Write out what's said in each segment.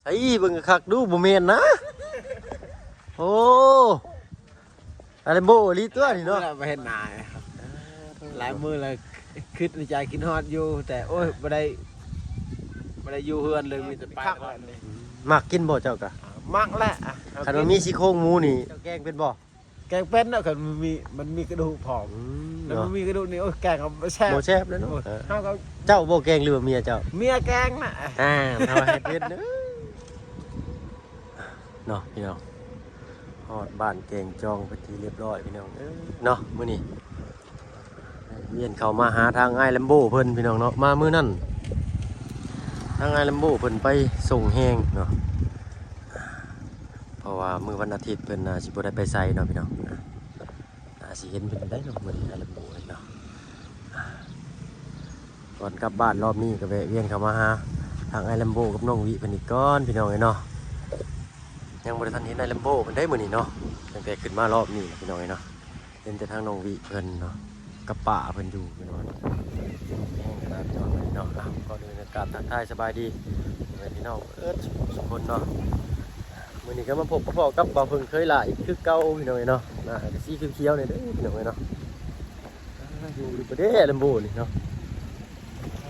อ้เบิ่งคักดูบ่แม่นนะโอ้อะไรโบลีตัวนี่เนาะไปเห็นหน้าหลายมือเลยคิดในใจกินฮอดอยู่แต่โอ้ยบ่ได้อยู่เฮือนเลยมีแต่ไปตลอดเลย มักกินบ่เจ้ากะ มักแหละ คันว่ามีซี่โครงหมูนี่เจ้าแกงเป็นบ่ แกงเป็นเนาะคันมันมีกระดูกผอมแล้วมันมีกระดูกนี่โอ้ยแกงเอาแซ่บ บ่แซ่บเลยเนาะ เฮาก็ เจ้าบ่แกงหรือว่าเมียเจ้า เมียแกงน่ะ ทำให้เป็นเนาะพี่น้องฮอดบ้านแกงจองไปทีเรียบร้อยพี่น้องเนาะมื้อนี้เวียนเข้ามาหาทางไอ้ลัมโบเพิ่นพี่น้องเนาะมามื้อนั้นทางไอ้ลัมโบเพิ่นไปส่งแฮงเนาะเพราะว่ามื้อวันอาทิตย์เพิ่นน่าสิบ่ได้ไปไสเนาะพี่น้องน่าสิเห็นเพิ่นได้เนาะมื้อนี้ไอ้ลัมโบเนาะก่อนกลับบ้านรอบนี้ก็แวะเวียนเข้ามาหาทางไอ้ลัมโบกับน้องวิเพิ่นอีกก่อนพี่น้องเนาะยังบ่ได้ทันเห็นไอ้ลัมโบเพิ่นได้มื้อนี้เนาะตั้งแต่ขึ้นมารอบนี้พี่น้องเนาะเห็นแต่ทางน้องวิเพิ่นเนาะกับป่าเพิ่นอยู่พี่น้องเนาะก็ดูอากาศทักทายสบายดีพี่น้องทุกคนเนาะมื้อนี้ก็มาพบกับพ่อกับบ่าวเพิ่งเคยหลายคือเก่าพี่น้องเนาะน่าจะสีเขียวๆนี่เด้อพี่น้องเนาะอยู่ประเทศลัมโบนี่เนาะ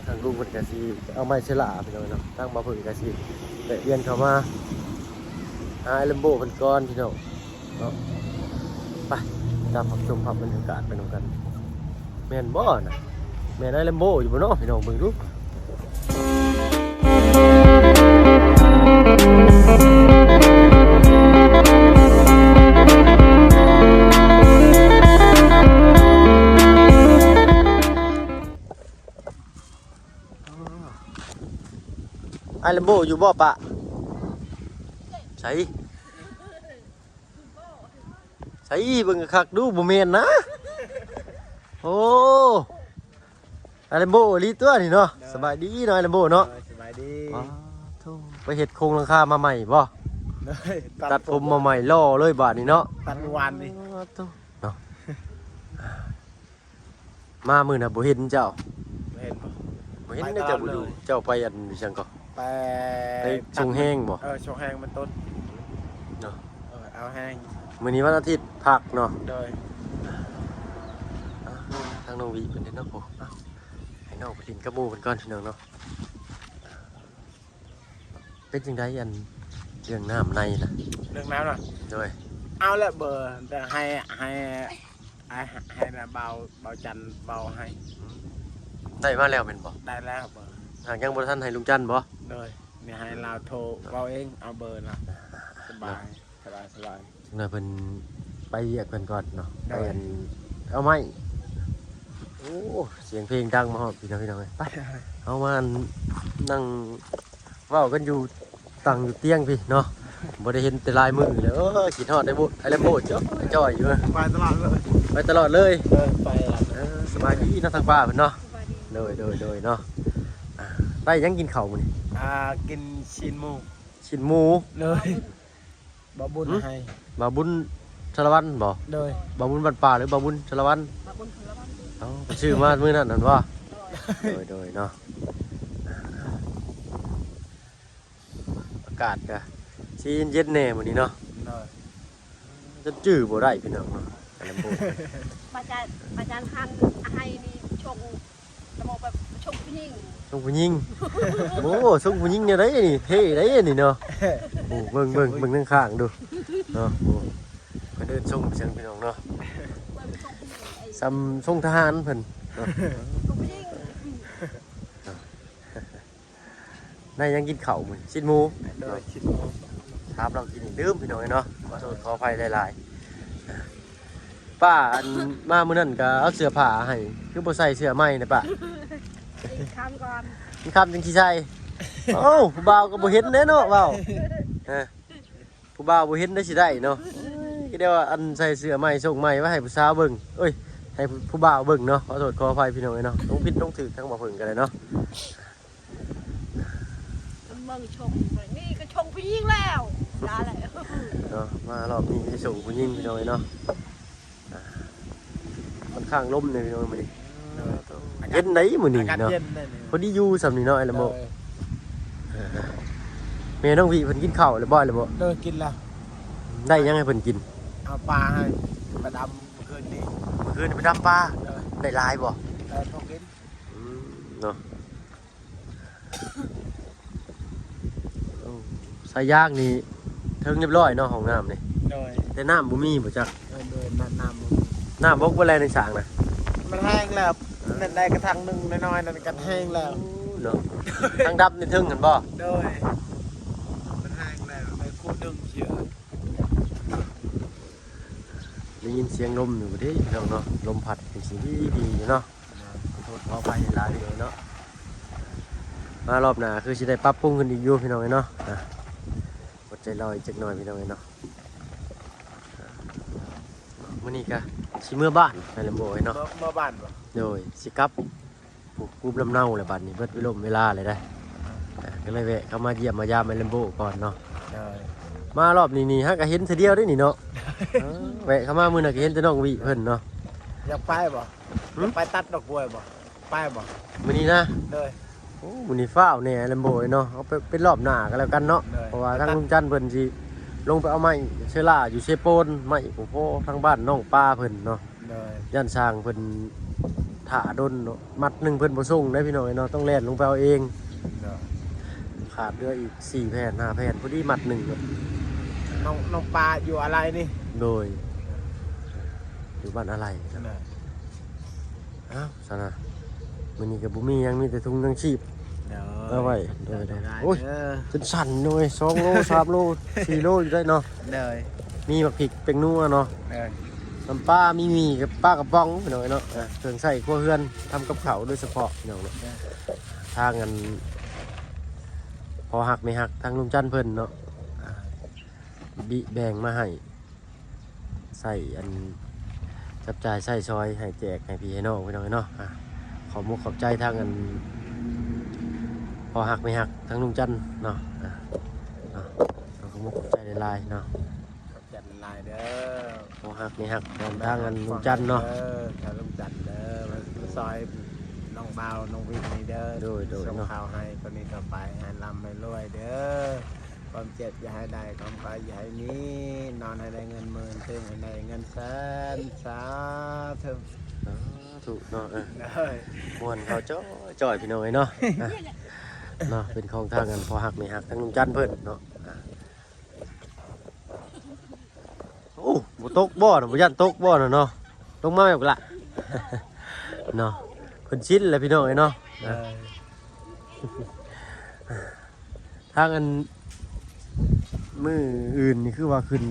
ทางลุงเพิ่นก็สิเอาไม้ฉลาพี่น้องเนาะทางบ่าวเพิ่งก็สิไปเวียนเข้ามาหาลัมโบเพิ่นก่อนพี่น้องเนาะไปตามชมภาพบรรยากาศไปนำกันแม่นบ่น่ะแม่นไอ้ลัมโบอยู่บ่เนาะพี่น้องเบิ่งดูไอ้ลัมโบอยู่บ่ปะใส่เบิ่งคักดูบ่แม่นนะโอ้ไอ้ลัมโบลีตัวนี่เนาะสบายดีเนาะไอ้ลัมโบเนาะสบายดี ไปเฮ็ดโครงหลังคามาใหม่บ่ตัดผมมาใหม่ล่อเลยบาดนี้เนาะตัดวันนี่เนาะมามื้อน่ะบ่เห็นเจ้า เห็นบ่เห็นเจ้าบ่ดูเจ้าไปอันจังก็ไปชงแห้งบ่ชงแห้งมันต้นเนาะเอาแห้งมื้อนี้วันอาทิตย์พักเนาะโดยทางน้องวิเพิ่นเนาะโอ้ให้น้องไปกินกับหมู่เพิ่นก่อนพี่น้องเนาะเป็นจังไดอันเรื่องน้ำในน่ะเรื่องน้ำน่ะโดยเอาละเบอร์แต่ให้นะเบาจันเบาให้ได้มาแล้วแม่นบ่ได้แล้วเบอร์หากยังบ่ทันให้ลุงจันบ่เลยเนี่ยให้เราโทรเบาเองเอาเบอร์นะสบายจังได๋เพิ่นไปเรียกเพิ่นก่อนเนาะไปอันเอาไม้โอ้เสียงเพลงดังมาฮอดพี่น้องเอ้ยไปเอามานั่งเว้ากันอยู่ตั้งอยู่เตียงพี่เนาะบ่ได้เห็นแต่ลายมือเลยคิดฮอดได้บ่ไอ้ลัมโบจ้อยอยู่ไปตลอดเลยไปสบายดีเนาะทางป้าเพิ่นเนาะโดยเนาะไปยังกินข้าวมื้อนี้กินชิ้นหมูเลยบ่บุญให้บ่บุญชลวันบ่เลยบ่บุญบ้านป่าหรือบ่บุญชลวันเอ้าชื่อมามื้อนั้นนั่นบ่โดยเนาะอากาศก็สิเย็นๆแน่มื้อนี้เนาะจะจื้อบ่ได้พี่น้องเนาะลัมโบปาจารย์คันให้นี่ชงระบบแบบชงผู้หญิงโอ้ส่งผู้หญิงเนี่ยได้นี่เท่ได้นี่เนาะโอ้เบิ่งข้างๆดูเนาะโอ้ก็เดินส่งเสียงพี่น้องเนาะซ้ำส่งทหารเพิ่นเนาะนายยังกินข้าวมื้อชิ้นหมูครับเรากินดื่มพี่น้องเนาะขออภัยหลายๆป้าอันมามื้อนั้นก็เอาเสื้อผ้าให้คือบ่ใส่เสื้อใหม่นะป้ากินข้าวก่อนจังสิใส่เอ้าผู้บ่าวก็บ่เห็นแน่เนาะว้าวผู้บ่าวบ่เห็นได้สิได้เนาะก็เดี๋ยวอันใส่เสื้อใหม่ส่งใหม่ไว้ให้ผู้สาวเบิ่งเอ้ยให้ผู้บ่าวเบิ่งเนาะขอโทษขออภัยพี่น้องเนาะต้องผิดต้องถูกทั้งบ่เพิ่นกันเลยเนาะมึงชงนี่ก็ชงผู้หญิงแล้วลาแหละเนาะมารอบนี้ส่งผู้หญิงพี่น้องเนาะค่อนข้างลมเลยพี่น้องมื้อนี้เย็นไหนมื้อนี้เนาะพอดีอยู่สำนี่เนาะไอ้ละโม แม่น้องวิเพิ่นกินข้าวแล้วบ่เลยบ่ เดินกินแล้ว ได้ยังให้เพิ่นกิน เอาปลาให้ปลาดำเมื่อคืนนี้ เมื่อคืนไปดำปลา เดิน ได้หลายบ่ ได้พวกกิน เนาะสายยางนี่ถึงเรียบร้อยเนาะห้องน้ำนี่ เดิน แต่น้ำบ่มีบ่จัก เดินน้ำ น้ำบกบ่แลในสางนะ มันแห้งแล้วนั่นได้กระทังหนึ่งน้อยๆนั่นก็แห้งแล้ว เนาะทางดับนี่ถึงกันบ่ โดยมันแห้งแล้วไปคู่ดึงเชือ ได้ยินเสียงลมอยู่เด้พี่น้องเนาะลมพัดเป็นสิ่งที่ดีอยู่เนาะขอโทษขออภัยหลายเลยเนาะมารอบหน้าคือสิได้ปรับปรุงขึ้นอีกอยู่พี่น้องเนาะอดใจรออีกจักหน่อยพี่น้องเนาะมื้อนี้ก็สิเมื่อบ้านไปลำโบยเนาะ เมื่อบ้านบ่ โดยสิกลับผูกกูบลำเนาเลยบัดนี้เบิดเวลาเลยได้ก็เลยแวะเข้ามาเยี่ยมมายามไปลำโบก่อนเนาะ เดิน มารอบนี้นี่ฮะก็เห็นเทอเดียวได้นี่เนาะ แวะเข้ามามื้อน่ะก็เห็นแต่น้องวิเพิ่นเนาะ อยากไปบ่อยากไปตัดดอกบัวบ่ไปบ่ มื้อนี้นะ เดิน โอ้มื้อนี้ฟ้าวแหน่ลำโบยเนาะเอาไปเป็นรอบหน้าก็แล้วกันเนาะ ได้ เพราะว่าทางลุงจันทร์เพิ่นสิลงไปเอาไม้เชื้อราอยู่เชโปนไม้ของพ่อทางบ้านน้องป้าเพิ่นเนาะ เดิน ย่านสร้างเพิ่นถ่าดนเนาะมัดหนึงเพิ่นบ่ส่งได้พี่น้อยเนาะต้องแล่นลงไปเอาเอง เดิน ขาดเรืออีก4แผ่น5แผ่นพอดีมัดหนึงเนาะ น้องปลาอยู่อะไรนี่ โดยอยู่บ้านอะไร เดิน อ้าวซะนะมื้อนี้ก็บ่มีหยังมีแต่ถุงยังชีพ เอาไว้เดินโอ้ย จนสั่นด้วย2โล3โล4โลอยู่ได้เนาะ เดิน มีบักพริกเป็นนัวเนาะ เดิน น้ำปลามีหมี่กับปลากระป๋องพี่น้อยเนาะเครื่องใส่ครัวเรือนทำกับข้าวโดยเฉพาะพี่น้องเนาะทางกันพอหักไม่หักทางลุงจันทร์เพิ่นเนาะบิแบ่งมาให้ใส่อันจับจ่ายใส่ซอยให้แจกให้พี่ให้น้องพี่น้องเนาะขอบมุกขอบใจทางกันพอหักไม่หักทางลุงจันทร์เนาะขอบมุกขอบใจหลายๆเนาะ จัดลายเด้อ พอหักไม่หักทางกันลุงจันทร์เนาะ ทางลุงจันทร์เด้อมาซอยน้องเบาน้องวิทย์นี่เด้อ โดย ส่ง เนาะ ข่าวให้คนนี้ต่อไปให้ร่ำให้รวยเด้อความเจ็บอย่าให้ได้ความไปอย่าให้มีนอนให้ได้เงินหมื่นตื่นให้ได้เงินแสนสาธุ ถูกเนาะ เด้อ มวนเขาจ่อยพี่น้อยเนาะเนาะเป็นของทางกันพอหักไม่หักทางลุงจันทร์เพิ่นเนาะโอ้บ่ตกบ่อนะบ่ยันตกบ่อนะเนาะลงมาแบบละ เนาะเพิ่นชินแหล้วพี่น้อยเนาะ เด้อ ทางอันมื้ออื่นนี่คือว่าขึ้น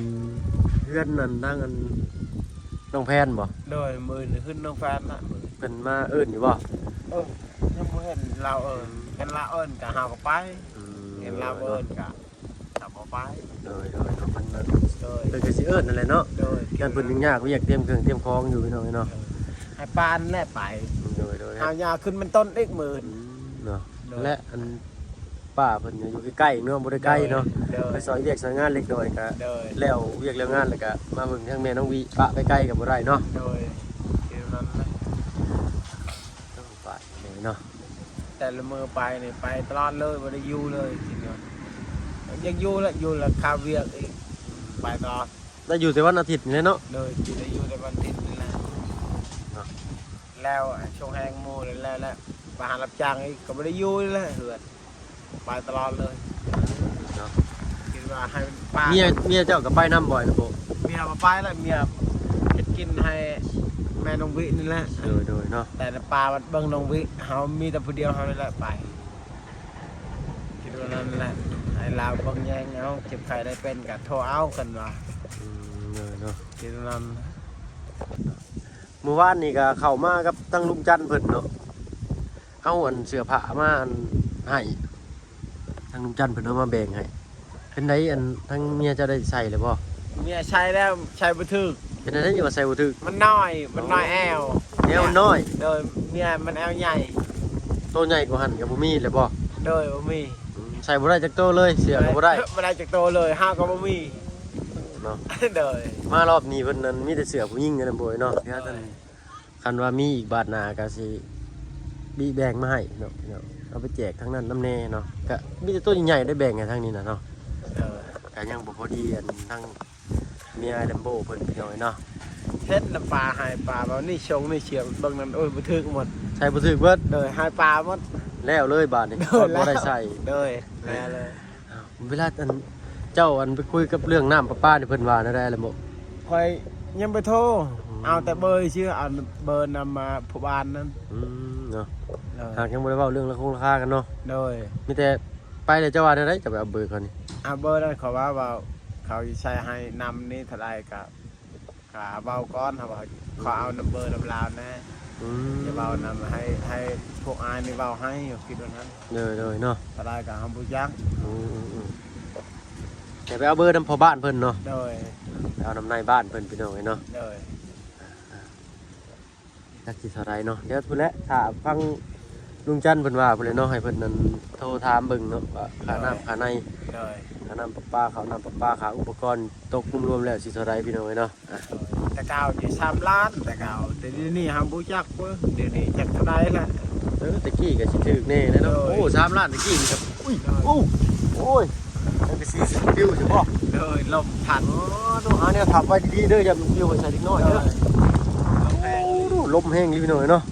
เพื่อนนั่นทางอันน้องแพนบ่ โดยมือนี่ขึ้นน้องแฟนนะมือ เพิ่นมาเอิ้นอยู่บ่ ยังบ่เห็นเราเห็นเรากะหาก็ไปเห็นเรากะทำบ่ไป โดยเนาะเพิ่นมา โดย เพิ่นก็สิเอิ้นนั่นแหละเนาะ โดย กันเพิ่นยังยากเรียกเตรียมเครื่องเตรียมของอยู่พี่น้อยเนาะ ให้ปานแน่ไป โดย เอายาขึ้นมันต้นอีกหมื่น เนาะและอันป้าเพิ่นอยู่ใกล้ๆเนาะบ่ได้ใกล้เนาะ เด้อ ไปซอยเวียกซอยงานเล็กน้อยก็ เด้อ แล้วเวียกแล้วงานแล้วก็มาเบิ่งทางแม่น้องวิปะไปใกล้ก็บ่ได้เนาะ โดยเดี๋ยวนั้นนะ ต้องปะเลยเนาะ แต่ละมือไปนี่ไปตลอดเลยบ่ได้อยู่เลยทีเดียวยังอยู่ละคาเวียกอีกไปตลอด ได้อยู่แต่วันอาทิตย์นี่แหละเนาะ เลยที่ได้อยู่ในวันอาทิตย์นี่แหละ เนาะ แล้วช่วงแหงหมู่แล้วมาหารับจ้างอีกก็บ่ได้อยู่เลยเหือดไปตลอดเลย เนาะ คิดว่าให้ป้า เมียเจ้าก็ไปนํบ่อยนะโบ เมียมาไปแล้วเมียเฮ็ดกินให้แม่น้องวินี่แหละ โดยเนาะ แต่ปลามันเบิ่งน้องวิเฮามีแต่ผู้เดียวเฮานี่แหละไปคิดว่านั่นแหละให้ลาวเบิ่งแยงเอาเจ็บไข้ได้เป็นก็โทรเอากันว่า เนาะ คิดว่านั้น เมื่อวานนี่ก็เข้ามากับทั้งลุงจันทร์เพิ่นเนาะเอาอันเสื้อผ้ามาอันให้ทางลุงจันทร์เพิ่นเอามาแบ่งให้เป็นไดอันทั้งเมียเจะได้ใส่เลยบ่ เมียใช้แล้วใช้บ่ถึก เป็นไดอยู่ว่าใส่บ่ถึก มันน้อยแอว แนวน้อย โดยเมียมันแอวใหญ่ โตใหญ่กว่าหั่นก็บ่มีเลยบ่ โดยบ่มี ใส่บ่ได้จักโตเลยเสียก็บ่ได้ บ่ได้จักโตเลยห้าก็บ่มี เนาะ โดย มารอบนี้เพิ่นนั้นมีแต่เสื้อผู้หญิงกันนะบ่อยเนาะเดี๋ยวท่านคันว่ามีอีกบาทหน้าก็สิบีแบ่งมาให้เนาะ เอาไปแจกทั้งนั้นน้ำแน่เนาะก็มีแต่ตัวใหญ่ๆได้แบ่งกันทั้งนี้นะเนาะ เออ ก็ยังบ่พอดีอันทั้งเมียดัมโบ้เพิ่นพี่น้อยเนาะ เฮ็ดน้ำปลาให้ปลาแบบนี่ชงนี่เฉียบเบิ่งนั้นโอ้ยบ่ถึกหมด ใส่บ่ถึกเบิด โดยให้ปลาหมด แล้วเลยบาดนี้ เอ บ่ อแล้ว ได้ใส่ โดยแล้วเลย เวลาอันเจ้าอันไปคุยกับเรื่องน้ำประปานี่เพิ่นว่าได้แล้วบ่ คอยยังไปโทรเอาแต่เบอร์ชื่อเอาเบอร์นำมาผู้บ้านนั้น เนาะ โดย หากยังบ่ได้เว้าเรื่องราคากันเนาะ โดย มีแต่ไปเลยเจ้าว่าได้จะไปเอาเบอร์เขานี่ เอาเบอร์นั้นเขาว่าเขาใช้ให้นำนี่เท่าไรกับเบาก้อนเขาบอกเขาเอาเบอร์นำลาวนะ จะเบานำให้พวกอายนี่เบาให้คิดว่านั้น เลยเนาะ เท่าไรกับฮัมบูยัก แต่ไปเอาเบอร์นำพอบ้านเพิ่นเนาะ โดย ไปเอานำในบ้านเพิ่นพี่น้องเนาะ โดย จักสิเท่าไรเนาะเดี๋ยวพุ่นแหละถ้าฟังลุงจันทร์เพิ่นว่าพุ่นเลยเนาะให้เพิ่นนั่นโทรถามเบิ่งเนาะว่าค่าน้ำค่าใน โดย ค่าน้ำประปาค่าน้ำประปาค่าอุปกรณ์ตกรวมๆแล้วสิเท่าไรพี่น้องเนาะ แต่เก่าอยู่3 ล้านแต่เก่าแต่เดี๋ยวนี้ฮัมบูยักเว้ยเดี๋ยวนี้จักเท่าไรละ ตะกี้ก็สิถึกแน่เลยเนาะ โอ้ โอ้ ย 3 ล้านตะกี้นี่ครับอุ้ยโอ้ยมันก็สิฟิวสิบ่ โดยลมพัด อ๋อต้องหาแนวทับไว้ดีๆเด้ออย่ามันฟิวให้ใส่เล็กน้อย โด เด้อย แพง ลมแห้งนี่พี่น้องเนาะ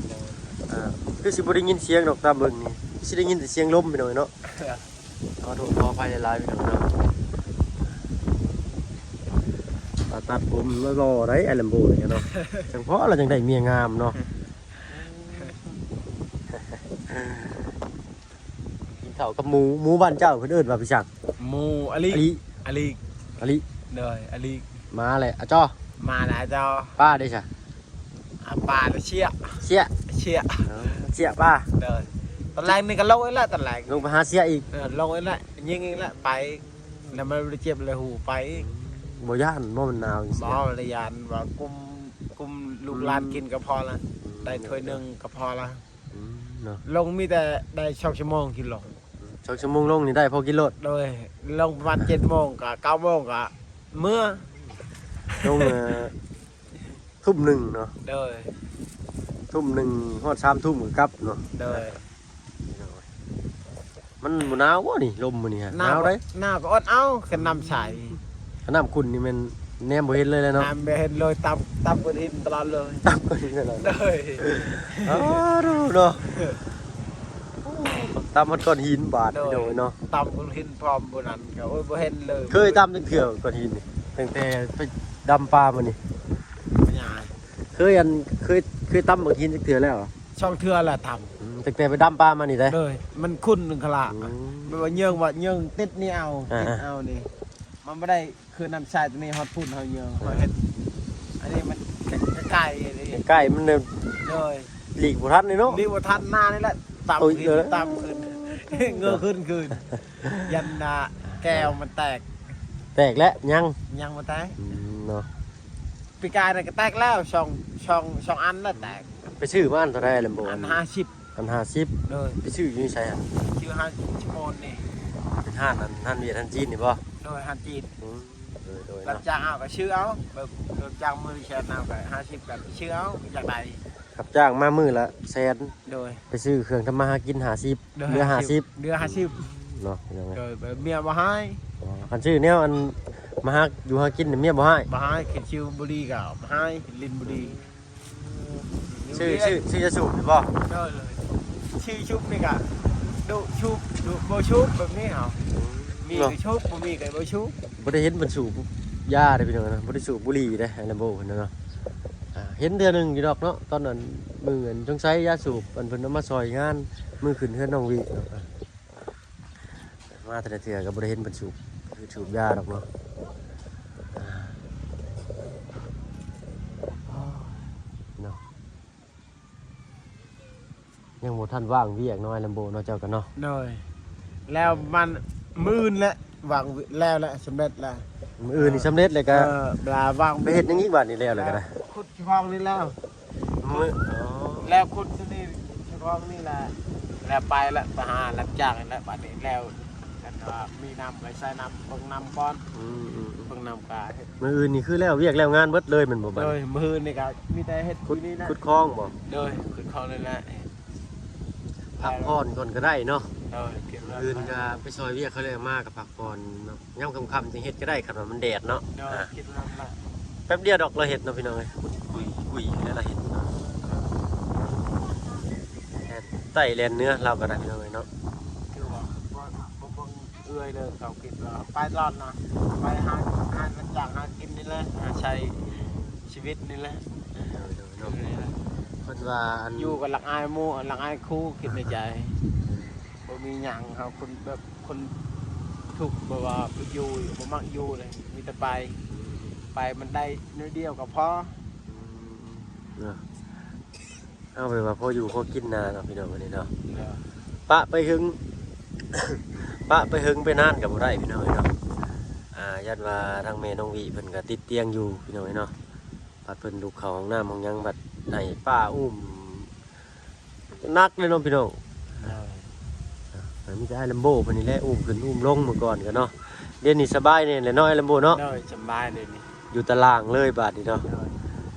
คือสิบ่ได้ยินเสียงดอกตามเบิ่งนี่สิได้ยินแต่เสียงลมพี่น้องเนาะขอโทษขออภัยหลายๆพี่น้องเนาะตัดผมรอๆได้ไอ้ลำโบนี่เนาะจังเพราะเราจังได้เมียงามเนาะกินข้าวกับหมูบ้านเจ้าเพิ่นเอิ้นว่าพี่ชัก หมูอลิ อลิ อลิ อลิ โดยอลิ มาแหละอ่ะจ้อ มาแล้วเจ้า ป้าได้จ้ะ ปลาเชี่ย เสีย เชี่ย เสียป้า โดยตอนแรกนี่ก็ลงไว้แล้วตอนแรก ลงไปหาเสียอีก ลงไว้แล้วยิงอีกแล้วไปแล้วมันเจ็บเลยหูไป บ่ย่านบ่มันหนาวจัง หม ซี่ อระยานว่ากุมลูกหลานกินก็พอละได้ถ้วยหนึ่งก็พอละ เนาะ ลงมีแต่ได้2 ชั่วโมงกินลง 2 ชั่วโมงลงนี่ได้พอกินรถ โดยลงประมาณ7 โมงกับ9 โมงกับเมื่อ ลงทุ่มหนึ่งเนาะ โดย ทุ่มหนึ่งฮอด3 ทุ่มก็กลับเนาะ โดย มันบ่หนาวบ่นี่ลมมื้อนี้ฮะหนาวได้ หน้าก็อดเอาขึ้นน้ำใส น้ำคุณนี่มันแนมบ่เห็นเลยเนาะ น้ำไปเห็นเลยตำบนหินตลอดเลย ตามกันนี่แหละ โดย อ๋อดูเนาะตามมันก้อนหินบาดพี่น้องเนาะ ตำบนหินพร้อมบนนั้นก็โอ้ยบ่เห็นเลย เคยตามจังเถื่อก้อนหินนี่ตั้งแต่ไปดำปลามานี่ ไม่ใช่ เคยตำบักหินจังเถื่อแล้วเหรอ ช่องเทือแหละท ตั้งแต่ไปดำปลามานี่ได้ ำเลยมันคุ้นหนึ่งขลา อืม ไม่ว่าเยื่อเยื่อติดนี่เอา อ่า ติดเอานี่มันไม่ได้คือน้ำชายตัวนี้ฮอตพุ่นเขาเยื่อเขาเห็นอันนี้มันไก่เลย ใกล้มันเนี่ย เลย หลีกบ่ทันเลยเนาะ ดีกว่าทันหน้านี่แหละ โอ้ย ตำ เอ ขึ้ อ นตำขึ้น เงือขึ้นคืนยันแก้วมันแตก แตกแล้วยัง ยังมันแตก เนาะ ปีกายน่ะก็แตกแล้วช่องอันแล้วแตก ไปซื้อมาอันเท่าไหร่ลำโบ อัน50 อัน50 เลย ไปซื้ออยู่นี่ใช่ฮะ ชื่อ50 ชั่วโมงนี่ เป็นห้านอันห้านเวียดห้านจีนนี่ป่ะ โดย5 จีน โดย รับ เนาะ จ้างเอาก็ชื่อเอาแบบรับจ้างมือแชร์เอาก็50กับชื่อเอาจากใด ขับจ้างมามือละแสน โดย ไปซื้อเครื่องทำมาหากิน50เรือ50 เดือ50 เนาะยังไง โดยแบบเมียบ่ให้ คันชื่อแนวอันมาหาอยู่หากินนี่เมียบ่ให้ บ่ให้เขียนชื่อบุรีก็บ่ให้ลินบุรี ชื่อจะสูบป่ะ โดยเลยชื่อชุบนี่ก็ดุชุบดุบ่ชุบแบบนี้เหรอมีก็ชุบบ่มีก็บ่ชุบ บ่ได้เห็นมันสูบยาได้พี่น้องนะบ่ได้สูบบุหรี่ได้ไอ้ลำโบเพิ่นเนาะเห็นเดือนนึงอยู่ดอกเนาะตอนนั้นมือเงินจงใช้ยาสูบอันเพิ่นเอามาซอยงานมือขึ้นเฮือนน้องวิมาแต่ละเทื่อก็บ่ได้เห็นเพิ่นสูบคือสูบยาดอกเนาะเนาะยังบ่ทันว่างเวียกน้อยลำโบเนาะเจ้ากันเนาะ โดยแล้วมันมื่นแล้ววางแล้วแหละสำเร็จแล้ว มื้ออื่นนี่สำเร็จเลยก็ ปลาวาง ไปเฮ็ดหยังอีกบัดนี้แล้วเลยก็ได้ ขุดคลองนี่แล้ว มื้อ แล้วขุดที่นี่คลองนี่แหละแล้วไปละไปหารับจ้างแล้วบัดนี้แล้วกันว่ามีน้ำไปใส่น้ำเบิ่งน้ำก่อน อืม เบิ่งน้ำกาเฮ็ด มื้ออื่นนี่คือแล้วเวียกแล้วงานเบิดเลยแมันบ่บัด โดยมือนี่ก็มีแต่เฮ็ด ขุด นี่นะ ขุดคลองบ่ โดยขุดคลองนี่แหละ ไผ พักผ่อนก่อนก็ได้เนาะ คิดว่า คืนก็ไปซอยเวียกเขาเลยมากกับพักผ่อนเนาะย่ำค่ำๆจังเฮ็ดก็ได้คันว่ามันแดดเนาะ คิดว่าละ แป๊บเดียวดอกเราเฮ็ดเนาะพี่น้องเอ้ยคุยแล้วเราเฮ็ดเนาะแล่นไต่แล่นเนื้อเราก็ได้พี่น้องเอ้ยเนาะ คือว่าบ่เอื้อยเลยเขาคิดว่าไปรอดนะไปหามันจากหากินนี่แหละหาใช้ชีวิตนี่แหละ เนาะเพิ่นว่าอัน อยู่กับหลักอายหมู่หลักอายคู่คิดในใจบ่มีหยังครับคนแบบคนทุกข์แบบว่าอยู่บ่มักอยู่เลยมีแต่ไปมันได้น้อยเดียวก็พอ เนาะเอาไปว่าพออยู่พอกินนาเนาะพี่น้องวันนี้เนาะ เด้อ ปะไปหึง ปะไปหึงไปนานกับบ่ได้พี่น้องเอ้ยเนาะยัดว่าทางแม่น้องวิเพิ่นก็ติดเตียงอยู่พี่น้องเอ้ยเนาะบัดเพิ่นลุกเข้าห้องน้ำห้องหยังบัดให้ป้าอุ้มนักเลยเนาะพี่น้องมีแต่ไอ้ลัมโบ้เพิ่นนี่แหละอุ้มขึ้นอุ้มลงเมื่อก่อนกันเนาะเดี๋ยวนี้สบายเนี่ยแหละเนาะไอ้ลัมโบ้เนาะ เด้อสบายเลยนี่ อยู่ตารางเลยบาดนี้เนาะ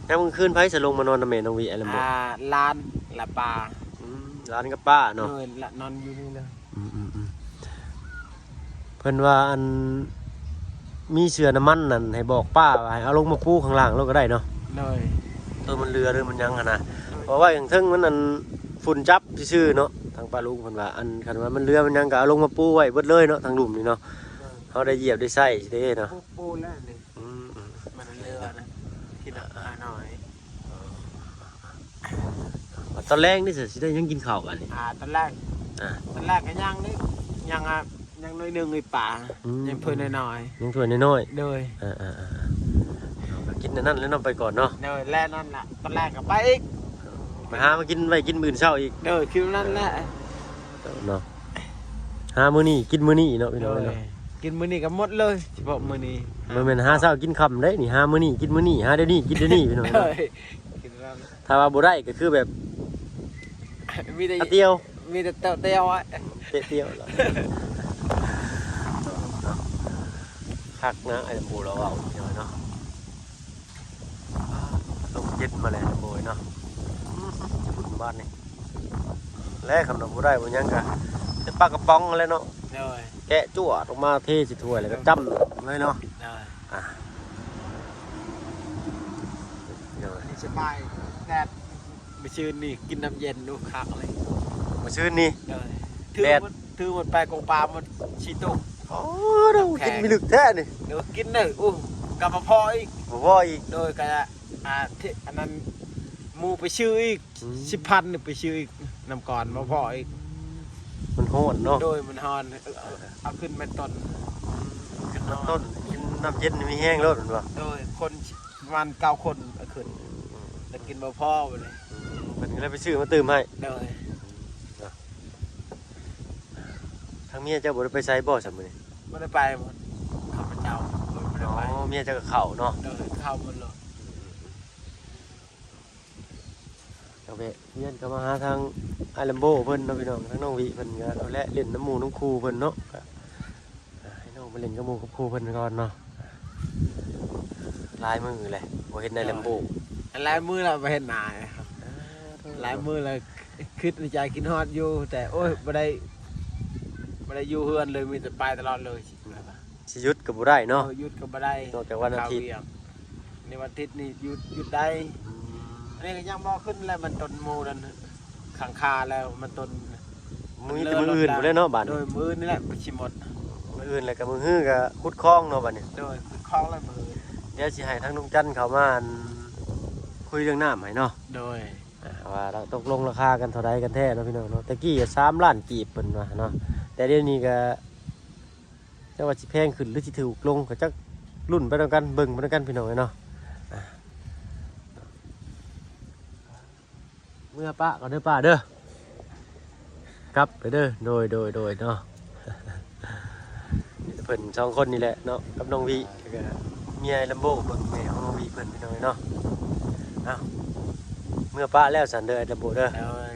แล้วมื้อคืนไผสิลงมานอนนำแม่น้องวิไอ้ลัมโบ้ ร้านละปลา ร้านกับป้าเนาะ ละนอนอยู่นี่เลย เพิ่นว่าอันมีเสือน้ำมันนั่นให้บอกป้าว่าให้เอาลงมาปูข้างล่างลงก็ได้เนาะ เลย ตัวมันเรือหรือมันยังหั่นนะเพราะว่าอย่างเทึงมันอันฝุ่นจับซื่อๆเนาะทางป้าลุงเพิ่นว่าอันคันว่ามันเรือมันยังก็เอาลงมาปูไว้เบิดเลยเนาะทางหลุมนี่เนาะเฮาได้เหยียบได้ใส่สิเด้เนาะ ปูแล้วนี่มันเรือนะคิดหน่อย ตอนแรกนี่สิได้ยังกินข้าวกันนี่ ตอนแรกก็ยังนี่ยังน้อยนึงไอ้ป่ายังเพิ่นน้อย ยังถ้วยน้อย ๆเลย ๆกินอันนั่นแล้วเนาะไปก่อนเนาะ เลยแล่นั่นล่ะตอนแรกก็ไปอีก ไปหามากินไว้กินมื้อเช้าอีก เลยคิดนั่นแหละ เนาะหามื้อนี้กินมื้อนี้เนาะพี่น้องเนาะ กินมื้อนี้ก็หมดเลยเฉพาะมื้อนี้ มันเป็นหาเช้ากินค่ำได้นี่หามื้อนี้กินมื้อนี้หาเดี๋ยวนี้กินเดี๋ยวนี้พี่น้อง เล เนาะ ยกินแล้ว ถ้าว่าบ่ได้ก็คือแบบ มีแต่ อันเดียว มีแต่เตียวอ่ะ เตะเดียวแล้วคักนะไอ้ปูเราเอาเดี๋ยวเนาะต้องเย็ดมาเลยโอยเนาะบุญบ้านนี่แลกคำนำบ่ได้บ่ยังกะจะปลากระป๋องอะไรเนาะ เลย แกะจั่วออกมาเทสิถ้วยแล้วก็จ้ำเลยเนาะ เลย เดี๋ยว นี่สบายแดดไปชื่นนี่กินน้ำเย็นดูคักเลย มาซื้อนี่ เลยถือหมดไปกองปลาหมดชีตุก อ๋อเรากินมีลึกแท้นี่ เดี๋ยวกินเลยกลับมาพออีก บ่พออีก โดยกะที่อันนั้นหมูไปชื่ออีก10,000นี่ไปชื่ออีกนำก่อนมาพออีก มันโหดเนาะ โดยมันฮอนเอาขึ้นเป็นต้น ขึ้นมาต้นกินน้ำเย็นนี่มีแห้งแล้วเห็นป่ะ โดยคนประมาณ9 คนเอาขึ้นแต่กินมาพอไปเลย มันก็เลยไปซื้อมาตื่มให้ โดย ทางเมียเจ้าบ่ได้ไปไสบ่ซั่นมื้อนี้ ไม่ได้ไปหมดข้าพเจ้าไม่ได้ อ๋อ ไป เมียเจ้าก็เข้าเนาะ โดยเข้าหมดเลย ก็ไปเมียนก็มาหาทางไอลัมโบเพิ่นเนาะพี่น้องทางน้องวิเพิ่นก็เอาและเล่นน้ำหมู่น้ำคูเพิ่นเนาะก็ให้น้องมาเล่นกับหมู่กับครูเพิ่นก่อนเนาะลายมือเลยบ่เห็นในลัมโบ ลายมือเราไปเห็นหนายครับลายมือเราคิดในใจกินฮอดอยู่แต่โอ้ยไม่ได้อยู่เฮือนเลยมีแต่ไปตลอดเลย สิหยุดก็บ่ได้เนาะ หยุดก็ไม่ได้ นอกจากวันอาทิตย์ ในวันอาทิตย์นี่หยุดได้อันนี้ก็ยังบ่ขึ้นแล้วมันต้นหมูนั่นขังคาแล้วมันต้น มือแต่มืออื่นบ่ได้เนาะบัด โด นี้ ยมือนี่แหละไปชิมหมด มืออื่นแล้วก็มือฮื้อก็ขุดคลองเนาะบัดนี้ โดยคล้องแล้วมือ เดี๋ยวสิให้ทางลุงจันทร์เขามาอันคุยเรื่องน้ำให้เนาะ โดย ว่าเราตกลงราคากันเท่าใดกันแท้เนาะพี่น้องเนาะตะกี้ก็3 ล้านกีบเพิ่นว่าเนาะแต่เดี๋ยวนี้ก็จังว่าสิแพงขึ้นหรือสิถูกลงก็จักรุ่นไปด้วยกันเบิ่งไปด้วยกันพี่น้องเนาะเมื่อป้าก็เด้อป้าเด้อกลับไปเด้อโดยเนาะ เพิ่น2 คนนี่แหละเนาะกับน้องวีแล้วก็เมียลัมโบเบิ่งแม่ของน้องวีเพิ่นพี่น้องเนาะอ้าวเมื่อป้าแล้วสันเด้อลัมโบเด้อ โดย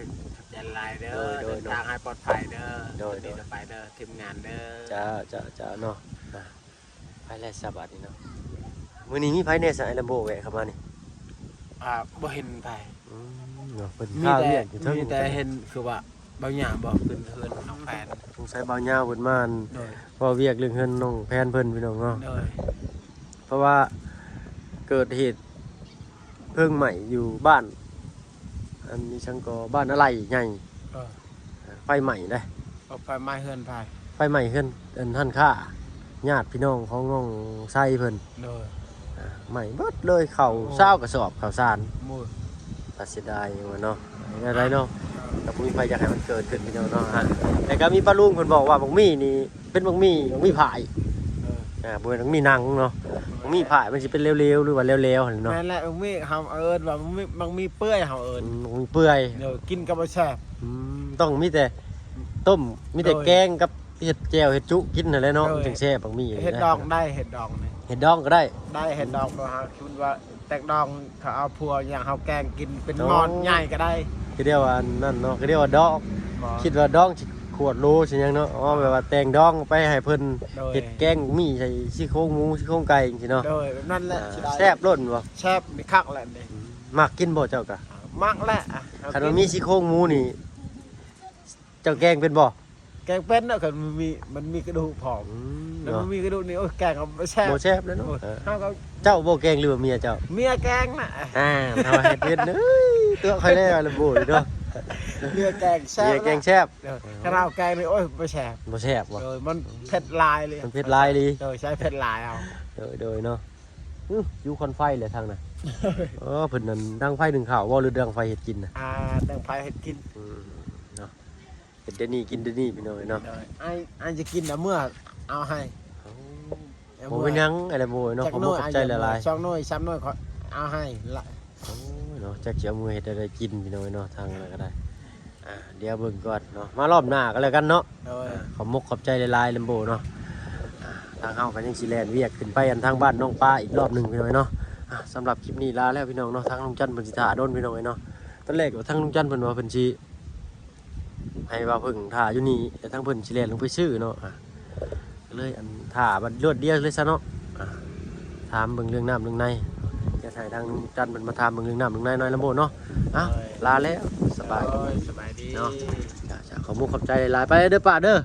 จันลายเด้อ โดย เดินทางให้ปลอดภัยเด้อ โดย ดีไปเด้อทีมงานเด้อ จ้าเนาะไปแล้วสบายดีเนาะมื้อนี้มีไผแน่สายลัมโบแวะเข้ามานี่ บ่เห็นไป เนาะเพิ่น มี ข้าว แต่ เรียกอยู่เทิง มีแต่เห็นคือว่า บางอย่างบอกขึ้นเฮือนน้องแฟน สงสัยบ่าวยาวเพิ่นมาอั่น โดย พอเวียกเรื่องเฮือนน้องแพนเพิ่นพี่น้องเนาะ โดย เพราะว่าเกิดเหตุเพลิงใหม่อยู่บ้าน อันนี้ช่างก็บ้านอะไรใหญ่ เออ ไฟใหม่ได้ เอาไปไม้เฮือนไป ไฟใหม่เฮือนอันท่านค่าญาติพี่น้องของน้องไส้เพิ่น โดย ใหม่เบิดเลยเข่าเศร้ากระสอบข่าวสาร มูด ตัดเสียดายว่าเนาะอะไรเนาะแต่ผู้มีไฟอยากให้มันเกิดขึ้นพี่น้องเนาะฮะแต่ก็มีป้าลุงเพิ่นบอกว่าบักมี่นี่เป็นบักมี่ผาย เออ บ่เป็นบักมี่หนังเนาะบักมี่ผายมันสิเป็นเร็วๆหรือว่าเร็วๆหั่นเนาะ นั่นแหละมันมีเฮาเอิญว่ามันมีเปื่อยเฮาเอิญ บักมี่เปื่อย เดี๋ยวกินกับบ่แซ่บ ต้องมีแต่ต้มมีแต่ โดย แกงกับเห็ดแจ่วเห็ดจุกินนั่นแหละเนาะ โดย จังแซ่บบักมี่ เห็ดดองได้เห็ดดองนี่ เห็ดดองก็ได้ ได้เห็ดดองบ่ฮะคิดว่าแตกดองเขาเอาพัวอย่างเฮาแกงกินเป็น โอ้ หมอนใหญ่ก็ได้ คือเรียกว่านั่นเนาะคือเรียกว่าดอง บ่ คิดว่าดองสิขวดโลสิหยังเนาะอ๋อแบบว่าแต่งดองไปให้เพิ่น โดย เห็ดแกงมีใส่ซี่โครงหมูซี่โครงไก่จังซี่เนาะ โดยแบบนั่นแหละสิได้ แซ่บล้นบ่ แซ่บมีคักแหละนี่ มักกินบ่เจ้าก็ มักแหละอ่ะเอ คัน กิ ว่ามีซี่โครงหมูนี่ เจ้าแกงเป็นบ่ แกงเป็นเนาะคันมันมีกระดูกผอมแล้ว เนาะ มันมีกระดูกนี่โอ้ยแกงเอาบ่แซ่บ บ่แซ่บแล้วเนาะ โอ้ย เออ เฮาก็ เจ้าบ่แกงหรือว่าเมียเจ้า เมียแกงน่ะ ทำให้เฮ็ดเด้อตัวค่อยได้ละบ่เด้อ เมียแกงแซ่บ เมียแกงแซ่บ เออถ้าเราแกงนี่โอ้ยบ่แซ่บ บ่แซ่บบ่ โดยมันเผ็ดลายเลย มันเผ็ดหลายดี โดยใช้เผ็ดลายเอา โดยเนาะอยู่คอนไฟเลยทางน่ะเพิ่นนั่นดังไฟดึงข้าวบ่หรือดังไฟเฮ็ดกินน่ะ แต่งไฟเห็ดกิน เนาะเฮ็ดเดี๋ยวนี้กินเดี๋ยวนี้พี่น้องเนาะ ไอ้จะกินนะเมื่อเอาให้ บ่เป็นหยังอะไรบ่เนาะผมบ่เข้าใจหลาย ช่องน้อยซ้ำน้อยขอเอาให้ละ ๆโอ้ยเนาะจักสิเอามือเฮ็ดอะไรกินพี่น้องเนาะทางอะไรก็ได้เดี๋ยวเบิ่งก่อนเนาะมารอบหน้าก็แล้วกันเนาะ โดย ขอบมกขอบใจหลายๆลำโบเนาะทางเฮาก็ยังสิแล่นเวียกขึ้นไปอันทางบ้านน้องป้าอีกรอบหนึงพี่น้องเนาะสำหรับคลิปนี้ลาแล้วพี่น้องเนาะทางลุงจันทร์เพิ่นสิท่าโดนพี่น้องเนาะตอนแรกว่าทางลุงจันทร์เพิ่นว่าเพิ่นสิให้ว่าเพิ่งท่าอยู่นี่แต่ทางเพิ่นสิแล่นลงไปซื้อเนาะก็เลยอันท่าบัดรวดเดียวเลยซะเนาะถามเบิ่งเรื่องน้ำเรื่องในจะให้ทางลุงจันทร์เพิ่นมาถามเบิ่งเรื่องน้ำเรื่องในหน่อยลำโบเนาะลาแล้วสบาย สบายดี เนาะ จ้าขอมุกขอบใจหลายๆไปเด้อป้าเด้อ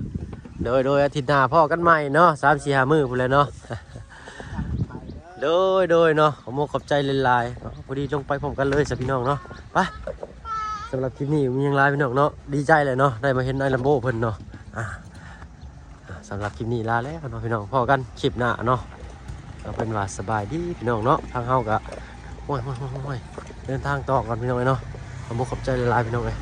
โดยอาทิตย์หน้าพ่อกันใหม่เนาะ3-4-5 มื้อพุ่นแหละเนาะ โดยเนาะขอมุกขอบใจหลายๆเนาะพอดีลงไปพร้อมกันเลยสิพี่น้องเนาะไปสำหรับคลิปนี้มีหยังหลายพี่น้องเนาะดีใจเลยเนาะได้มาเห็นไอ้ลัมโบเพิ่นเนาะสำหรับคลิปนี้ลาแล้วเนาะพี่น้องพ่อกันคลิปหน้าเนาะก็เป็นว่าสบายดีพี่น้องเนาะทางเฮาก็โอ้ยเดินทางต่อก่อนพี่น้องเนาะขอมุกขอบใจหลายๆพี่น้องเอ้ย